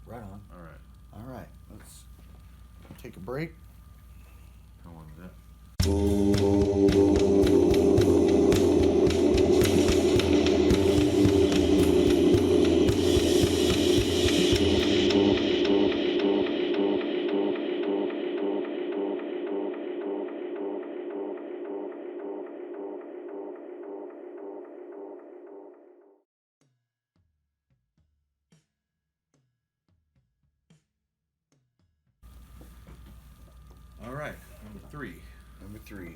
Right on. All right. All right. Let's take a break. How long is that? All right. Number 3. Number 3.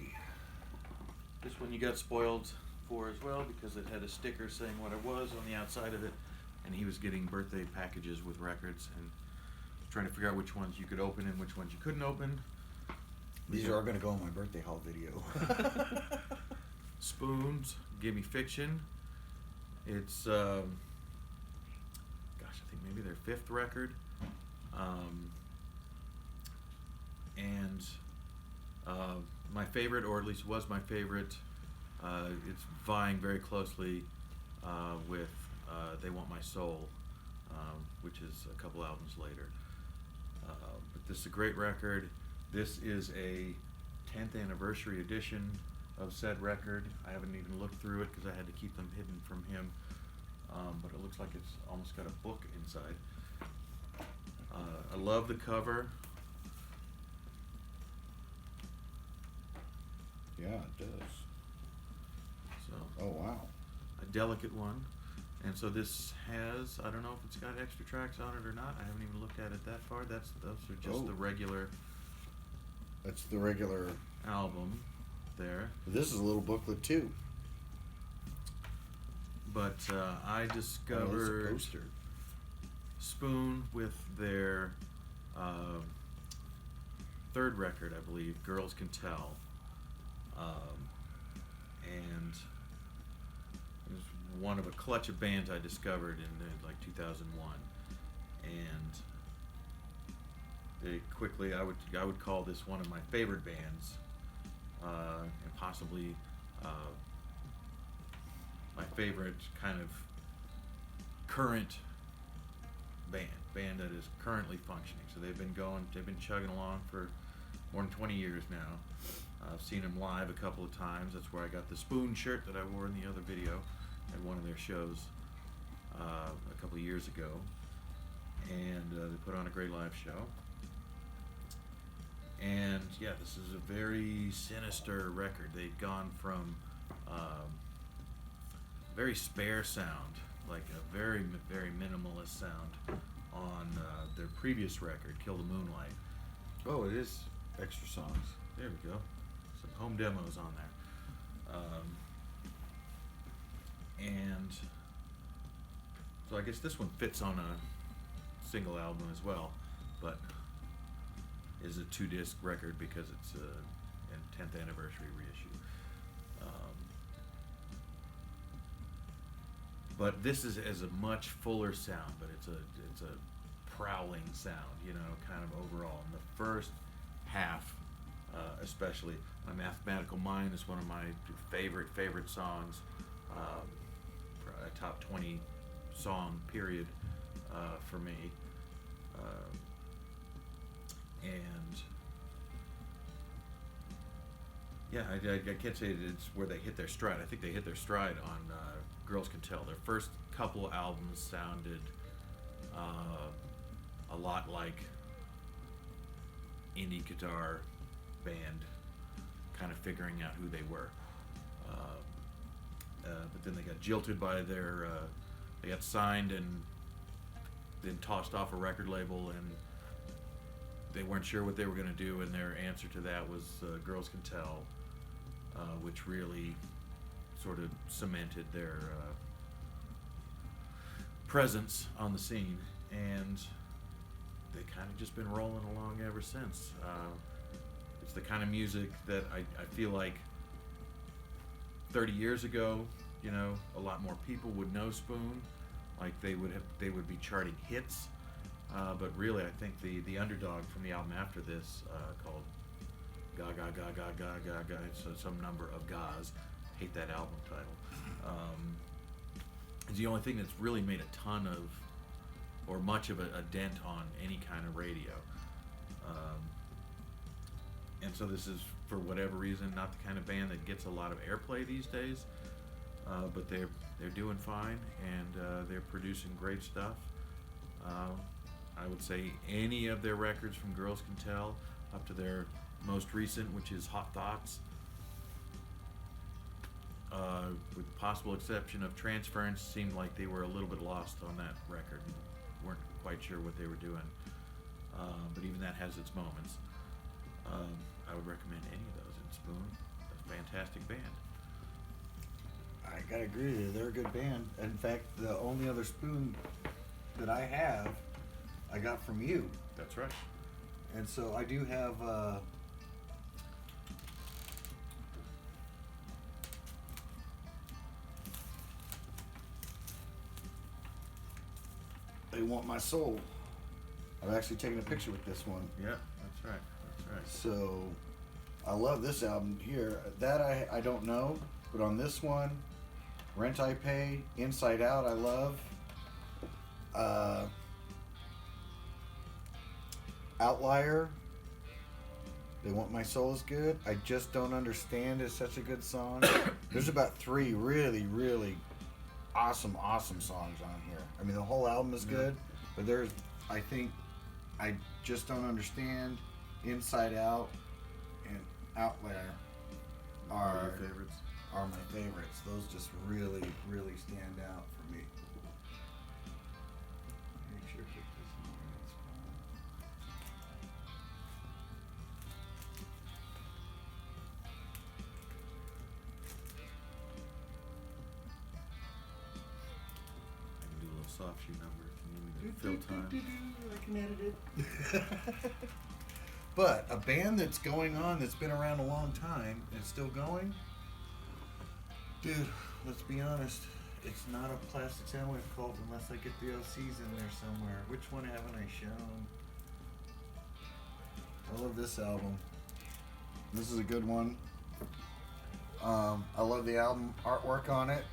This one you got spoiled for as well because it had a sticker saying what it was on the outside of it, and he was getting birthday packages with records and trying to figure out which ones you could open and which ones you couldn't open. These are going to go in my birthday haul video. Spoons, Gimme Fiction. It's, I think maybe their 5th record. And my favorite, or at least was my favorite, it's vying very closely with They Want My Soul, which is a couple albums later. But this is a great record. This is a 10th anniversary edition of said record. I haven't even looked through it because I had to keep them hidden from him. But it looks like it's almost got a book inside. I love the cover. Yeah, it does. So Oh, wow. a delicate one. And so this has, I don't know if it's got extra tracks on it or not. I haven't even looked at it that far. Those are just Oh. the regular That's the regular. album there. This is a little booklet, too. But I Oh, that's a discovered poster. Spoon with their 3rd record, I believe, Girls Can Tell. And it was one of a clutch of bands I discovered in like 2001. And they quickly, I would call this one of my favorite bands, and possibly my favorite kind of current band that is currently functioning. So they've been chugging along for more than 20 years now. I've seen them live a couple of times. That's where I got the Spoon shirt that I wore in the other video at one of their shows a couple of years ago. And they put on a great live show. And yeah, this is a very sinister record. They'd gone from very spare sound, like a very, very minimalist sound on their previous record, Kill the Moonlight. Oh, it is extra songs. There we go. Some home demos on there. And so I guess this one fits on a single album as well, but is a 2-disc record because it's a 10th anniversary reissue. But this is a much fuller sound, but it's a prowling sound, kind of overall. In the first half, especially, My Mathematical Mind is one of my favorite songs, a top 20 song period for me. And yeah, I can't say it's where they hit their stride. I think they hit their stride on Girls Can Tell. Their first couple albums sounded a lot like indie guitar band, kind of figuring out who they were. But then they got jilted by they got signed and then tossed off a record label, and they weren't sure what they were going to do, and their answer to that was Girls Can Tell, which really sort of cemented their presence on the scene, and they kind of just been rolling along ever since. It's the kind of music that I feel like 30 years ago, a lot more people would know Spoon, like they would be charting hits. But really, I think the underdog from the album after this, called Ga Ga Ga Ga Ga Ga Ga, so some number of Ga's, hate that album title, is the only thing that's really made a ton of or much of a dent on any kind of radio. And so this is, for whatever reason, not the kind of band that gets a lot of airplay these days, but they're doing fine, and they're producing great stuff. I would say any of their records from Girls Can Tell up to their most recent, which is Hot Thoughts, with the possible exception of Transference, seemed like they were a little bit lost on that record. Weren't quite sure what they were doing. But even that has its moments. I would recommend any of those. And Spoon, a fantastic band. I gotta agree with you. They're a good band. In fact, the only other Spoon that I have, I got from you. That's right. And so I do have They Want My Soul. I've actually taken a picture with this one. Yeah, that's right. That's right. So I love this album here. That I don't know, but on this one, Rent I Pay, Inside Out I love. Outlier, They Want My Soul is good. I Just Don't Understand is such a good song. There's about 3 really, really awesome songs on here. I mean, the whole album is good, but there's, I think, I Just Don't Understand, Inside Out, and Outlier Are your favorites? are my favorites. Those just really, really stand out for me. Make sure to put this in the right spot. I can do a little soft shoe number if you need me to fill time. I can edit it. But a band that's going on, that's been around a long time and still going, dude, let's be honest, it's not a Plastic Soundwave cult unless I get the OCs in there somewhere. Which one haven't I shown? I love this album. This is a good one. I love the album artwork on it.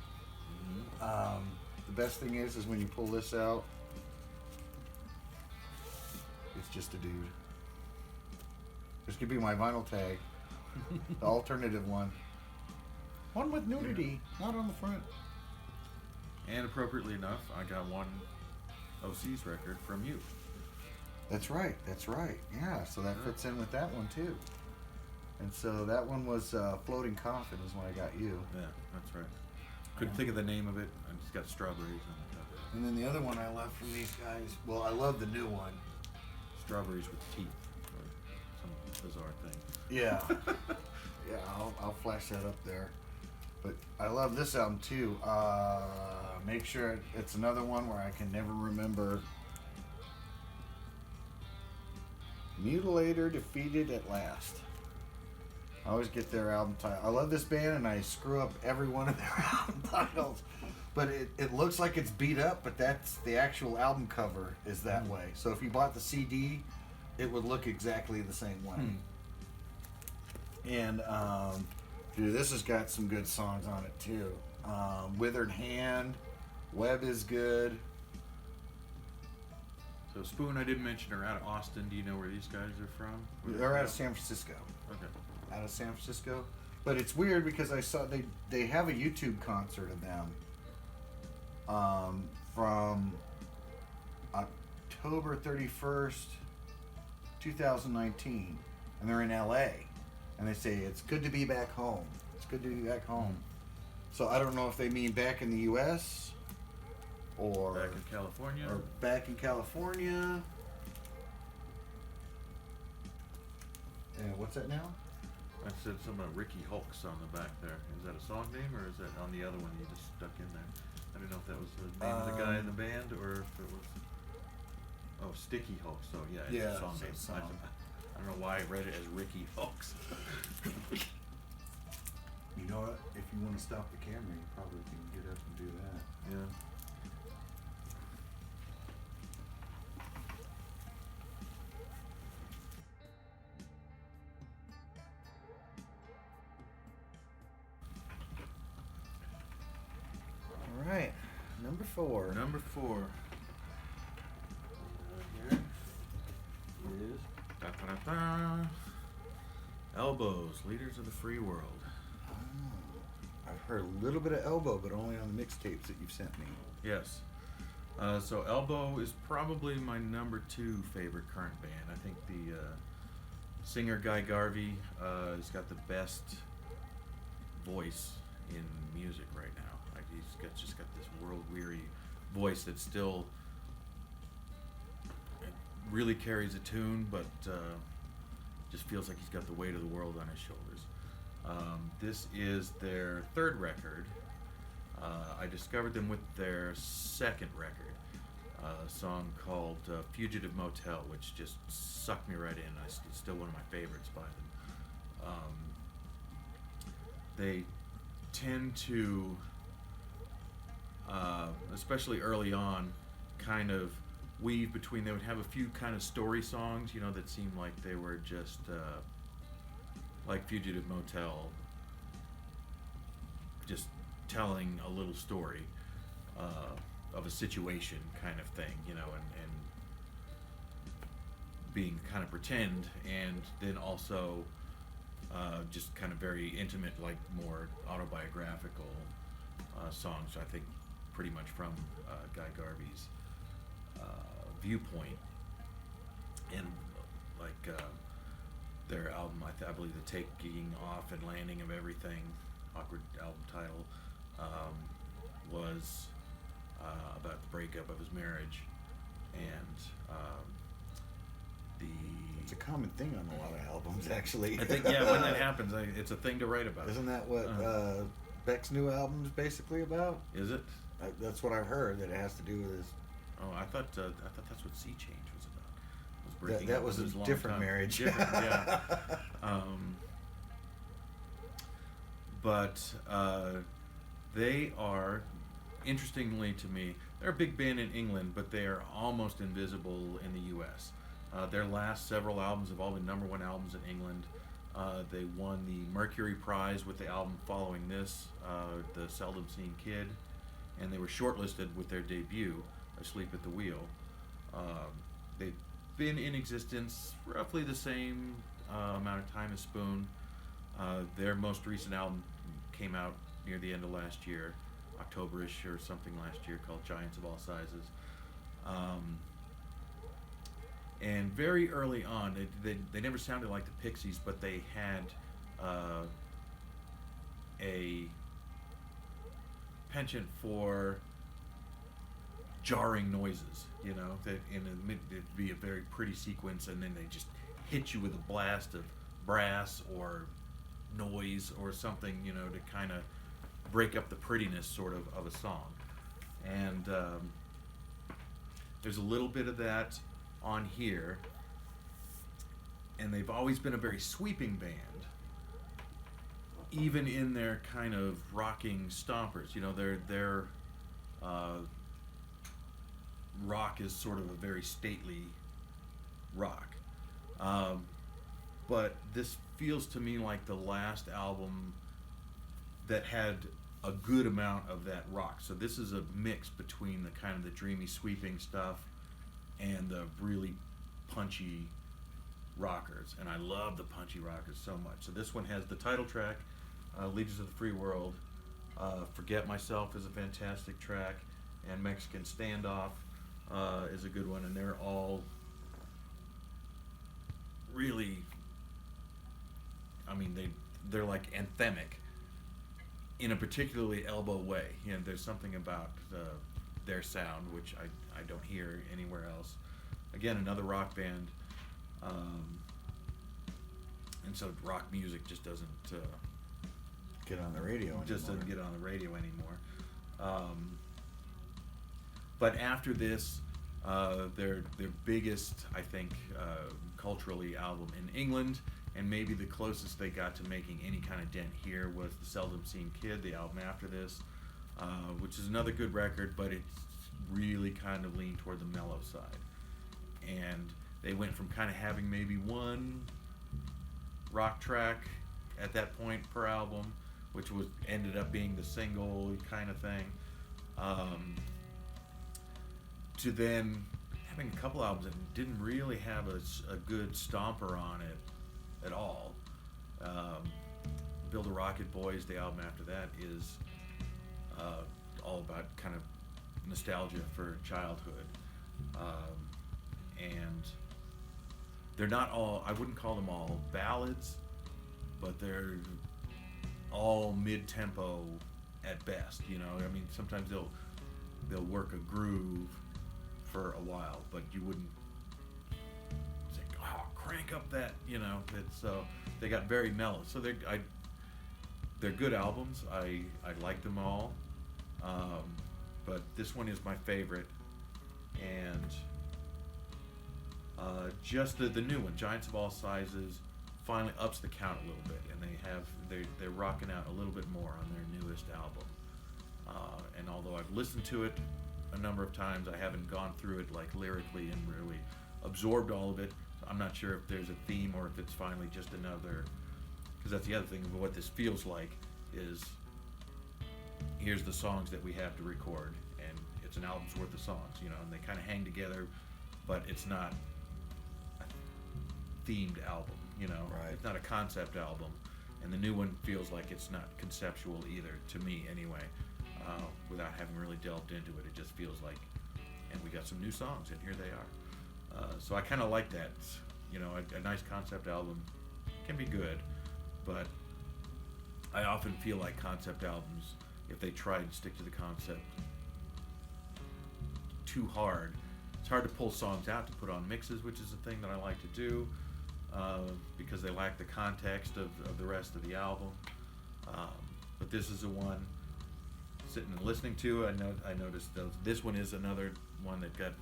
The best thing is when you pull this out, it's just a dude. This could be my vinyl tag. The alternative one. One with nudity, not on the front. And appropriately enough, I got one OC's record from you. That's right. Yeah, so that fits in with that one too. And so that one was Floating Coffin is when I got you. Yeah, that's right. Couldn't think of the name of it. I just got strawberries on the cover. And then the other one I love from these guys, well, I love the new one. Strawberries with teeth, or some bizarre thing. Yeah. Yeah, I'll flash that up there. But I love this album too. Make sure it's another one where I can never remember. Mutilator Defeated at Last. I always get their album title. I love this band and I screw up every one of their album titles. But it looks like it's beat up, but that's the actual album cover is that way. So if you bought the CD, it would look exactly the same way. And dude, this has got some good songs on it too. Withered Hand, Web is good. So Spoon, I didn't mention, are out of Austin. Do you know where these guys are from? They're out of San Francisco. Okay. Out of San Francisco. But it's weird because I saw they have a YouTube concert of them from October 31st, 2019. And they're in LA. And they say, it's good to be back home. It's good to be back home. So I don't know if they mean back in the U.S. or Back in California. Or back in California. And what's that now? I said something about Ricky Hulks on the back there. Is that a song name, or is that on the other one you just stuck in there? I didn't know if that was the name of the guy in the band, or if it was... Oh, Sticky Hulks. So yeah, it's Yeah, a song it's a name. song. I don't know why I read it as Ricky Hulks. You know what? If you want to stop the camera, you probably can get up and do that. Yeah. All right, number 4. Number 4. Elbows, Leaders of the Free World. Oh, I've heard a little bit of Elbow, but only on the mixtapes that you've sent me. Yes. So Elbow is probably my number 2 favorite current band. I think the singer Guy Garvey has got the best voice in music right now. Like just got this world-weary voice that still really carries a tune, but just feels like he's got the weight of the world on his shoulders. This is their 3rd record. I discovered them with their 2nd record, a song called Fugitive Motel, which just sucked me right in. It's still one of my favorites by them. They tend to, especially early on, kind of weave between, they would have a few kind of story songs, that seemed like they were just like Fugitive Motel, just telling a little story of a situation kind of thing, and being kind of pretend, and then also just kind of very intimate, like more autobiographical songs, I think pretty much from Guy Garvey's viewpoint. And like their album, I believe the Taking Off and Landing of Everything, awkward album title, was about the breakup of his marriage, and It's a common thing on a lot of albums, actually. I think, yeah, when that happens, it's a thing to write about. Isn't that what Beck's new album is basically about? Is it? That's what I've heard, that it has to do with his... Oh, I thought that's what Sea Change was about. Was breaking that up was with a his different longtime- marriage. Different, yeah. But they are, interestingly to me, they're a big band in England, but they are almost invisible in the U.S. Their last several albums have all been #1 albums in England. They won the Mercury Prize with the album following this, The Seldom Seen Kid, and they were shortlisted with their debut, Asleep at the Wheel. They've been in existence roughly the same amount of time as Spoon. Their most recent album came out near the end of last year, October-ish or something last year, called Giants of All Sizes. And very early on, they never sounded like the Pixies, but they had a penchant for jarring noises, that it'd be a very pretty sequence, and then they just hit you with a blast of brass or noise or something, to kind of break up the prettiness sort of a song. And there's a little bit of that on here, and they've always been a very sweeping band, even in their kind of rocking stompers. Their rock is sort of a very stately rock, but this feels to me like the last album that had a good amount of that rock. So this is a mix between the kind of the dreamy sweeping stuff and the really punchy rockers, and I love the punchy rockers so much. So this one has the title track, Leaders of the Free World. Forget Myself is a fantastic track, and Mexican Standoff is a good one, and they're all really, they're like anthemic in a particularly Elbow way. There's something about their sound which I don't hear anywhere else. Again, another rock band, and so rock music just doesn't get on the radio anymore. Doesn't get on the radio anymore. But after this, their biggest, I think, culturally album in England, and maybe the closest they got to making any kind of dent here, was The Seldom Seen Kid, the album after this, which is another good record, but it's really kind of leaned toward the mellow side. And they went from kind of having maybe one rock track at that point per album, which ended up being the single kind of thing, to then having a couple albums that didn't really have a good stomper on it at all. Um, Build a Rocket Boys, the album after that, is all about kind of nostalgia for childhood. And they're not all, I wouldn't call them all ballads, but they're all mid-tempo at best. You know, I mean, sometimes they'll work a groove for a while, but you wouldn't say, "Oh, crank up that," you know. It's so they got very mellow. So they're good albums. I like them all, but this one is my favorite, and just the new one, Giants of All Sizes, finally ups the count a little bit, and they're rocking out a little bit more on their newest album. And although I've listened to it a number of times, I haven't gone through it like lyrically and really absorbed all of it. I'm not sure if there's a theme or if it's finally just another. Because that's the other thing of what this feels like is here's the songs that we have to record, and it's an album's worth of songs, you know, and they kind of hang together, but it's not a themed album, you know. Right. It's not a concept album, and the new one feels like it's not conceptual either, to me anyway. Without having really delved into it, it just feels like, and we got some new songs, and here they are. So I kind of like that. You know, a nice concept album can be good, but I often feel like concept albums, if they try and stick to the concept too hard, it's hard to pull songs out to put on mixes, which is a thing that I like to do, because they lack the context of the rest of the album. But this is the one sitting and listening to. I noticed this one is another one that got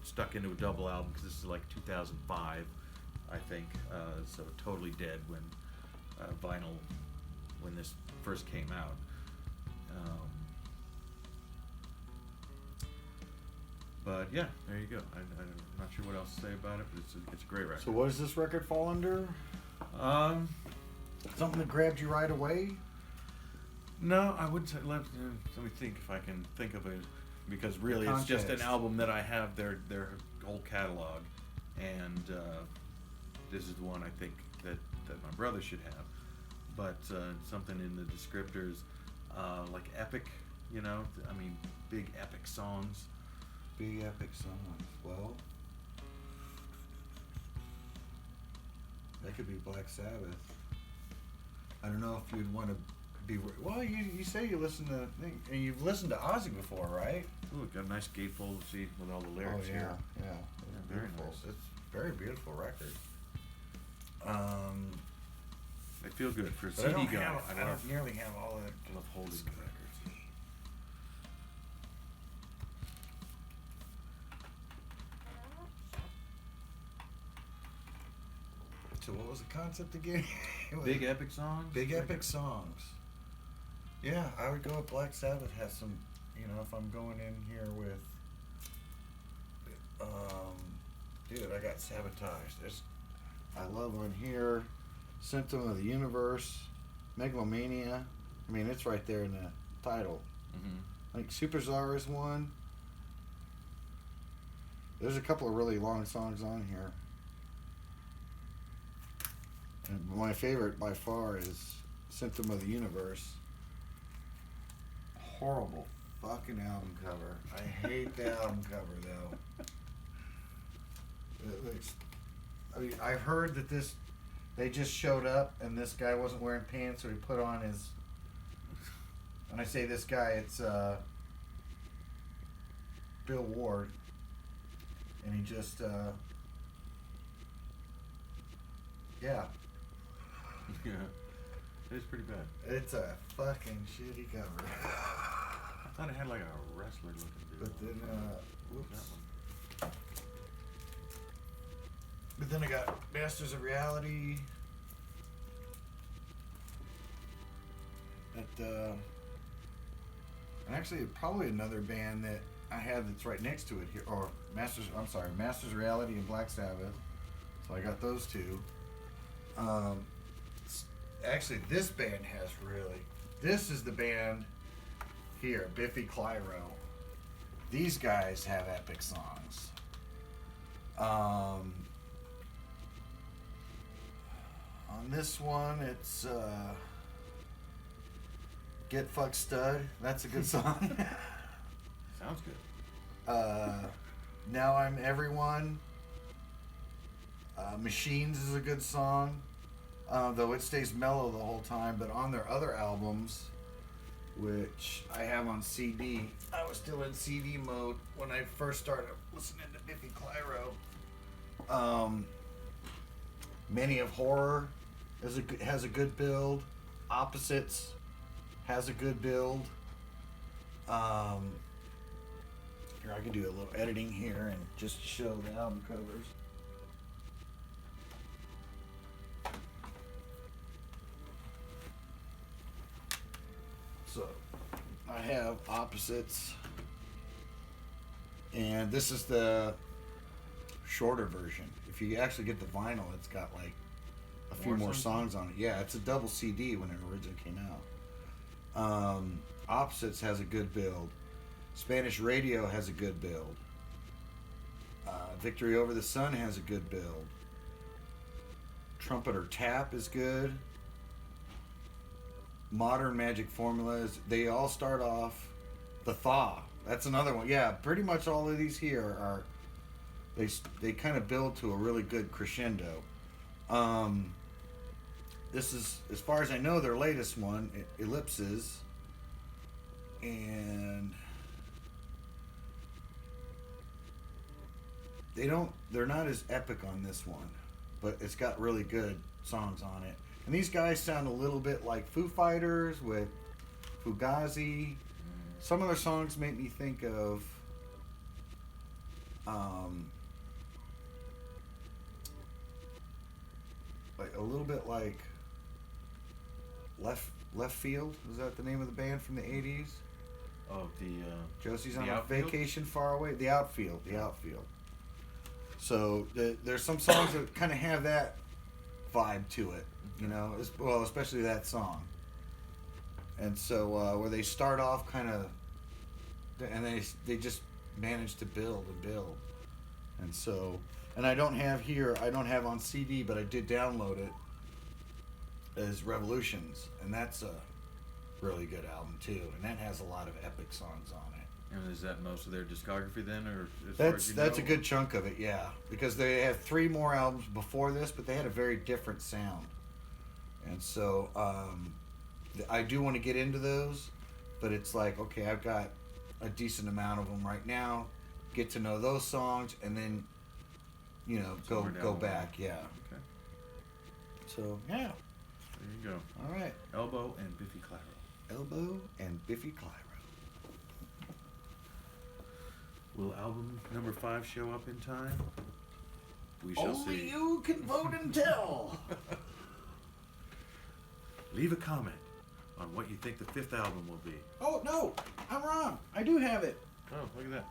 stuck into a double album because this is like 2005, I think. So totally dead when vinyl, when this first came out. But yeah, there you go. I'm not sure what else to say about it, but it's a great record. So what does this record fall under? Something that grabbed you right away? No, I wouldn't say. Let me think if I can think of it, because really it's just an album that I have their whole catalog, and this is the one I think that my brother should have. But something in the descriptors, like epic, you know. I mean, big epic songs. Big epic songs. Well, that could be Black Sabbath. I don't know if you'd want to be. Well, you say you listen to, and you've listened to Ozzy before, right? Ooh, got a nice gatefold seat with all the lyrics yeah, here. Yeah, very beautiful. nice. It's a very beautiful record. They feel good for a But CD guy. I don't nearly have all that. I love holding the records. So what was the concept again? Big epic songs. Big epic songs. Yeah, I would go with Black Sabbath. Has some, you know, if I'm going in here with, dude, I got Sabotage. I love on here, Symptom of the Universe, Megalomania. I mean, it's right there in the title. Mm-hmm. Like Super Czar is one. There's a couple of really long songs on here. And my favorite by far is Symptom of the Universe. Horrible fucking album cover. I hate the album cover though. I mean, I heard that they just showed up and this guy wasn't wearing pants, so he put on his. When I say this guy, it's Bill Ward, and he just yeah. Yeah, it's pretty bad. It's a fucking shitty cover. I thought it had like a wrestler looking dude. But then, whoops. That one. But then I got Masters of Reality. And actually, probably another band that I have that's right next to it here, or Masters of Reality and Black Sabbath. So I got those two. Actually, this band has really. This is the band here, Biffy Clyro. These guys have epic songs. On On this one, it's Get Fucked Stud. That's a good song. Sounds good. Now I'm Everyone. Machines is a good song, though it stays mellow the whole time. But on their other albums, which I have on CD, I was still in CD mode when I first started listening to Biffy Clyro. Many of Horror has a good build. Opposites has a good build. Here, I can do a little editing here and just show the album covers. So, I have Opposites, and this is the shorter version. If you actually get the vinyl, it's got like a few more songs on it. Yeah, it's a double CD when it originally came out. Opposites has a good build. Spanish Radio has a good build. Victory Over the Sun has a good build. Trumpeter Tap is good. Modern Magic Formulas, they all start off. The Thaw, that's another one. Yeah, pretty much all of these here are they kind of build to a really good crescendo. This is, as far as I know, their latest one, Ellipses, and they're not as epic on this one, but it's got really good songs on it. And these guys sound a little bit like Foo Fighters with Fugazi. Some of their songs make me think of like a little bit like Left Field. Was that the name of the band from the 80s? Oh, Josie's the on a Outfield? Vacation Far Away. The Outfield. So there's some songs that kind of have that vibe to it, you know. Well, especially that song. And so where they start off kind of, and they just manage to build and build. And so, and I don't have on CD, but I did download it as Revolutions, and that's a really good album too, and that has a lot of epic songs on it. And is that most of their discography then, or as far as you That's know? a good chunk of it, yeah. Because they had 3 more albums before this, but they had a very different sound, and so I do want to get into those, but it's like, okay, I've got a decent amount of them right now. Get to know those songs, and then Somewhere go down the back, line. yeah. Okay, So yeah, there you go. all right. Elbow and Biffy Clyro. Elbow and Biffy Clyro. Will album number 5 show up in time? We shall Only see. you can vote and tell. Leave a comment on what you think the 5th album will be. Oh no, I'm wrong. I do have it. Oh, look at that.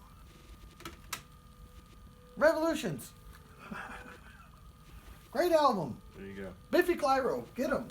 Revolutions. Great album. There you go. Biffy Clyro. Get him.